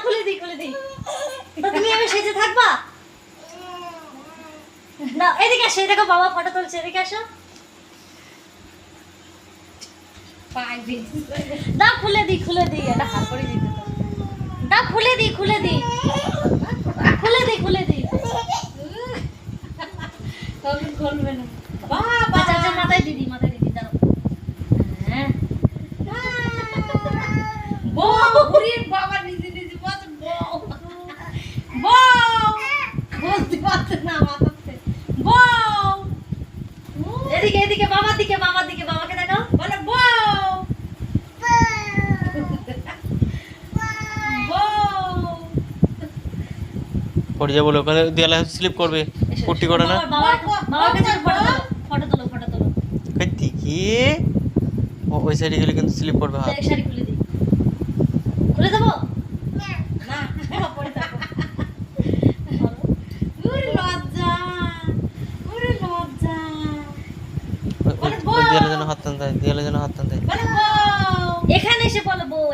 খুলে দিই তো তুমি এভাবে সেজে থাকবা না এদিকে আসো দেখো বাবা ফটো তুলছে এদিকে আসো দাও খুলে দিই এটা হাত করে দিতে দাও খুলে দিই তখন খুলবে না বাবা চাচা মাথায় দিদি দাও হ্যাঁ বউ ঘুরিয়ে বাবা নিজে বউ বলতে পারছে না মাথাতে বউ এদিকে বাবার দিকে বাবাকে দেখাও বলো বউ পড়ে যাবো ওখানে দেয়ালে স্লিপ করবে পট্টি করে না বাবার কাছে ফটো তোলো কইতি কি ওই সাইডে গেলে কিন্তু স্লিপ করবে হাত শাড়ি খুলে দেবো না পড়ে থাকো ওরে লজ্জা ওই দেয়ালে যেন হাত টান দেয় এখানে এসে বলো বউ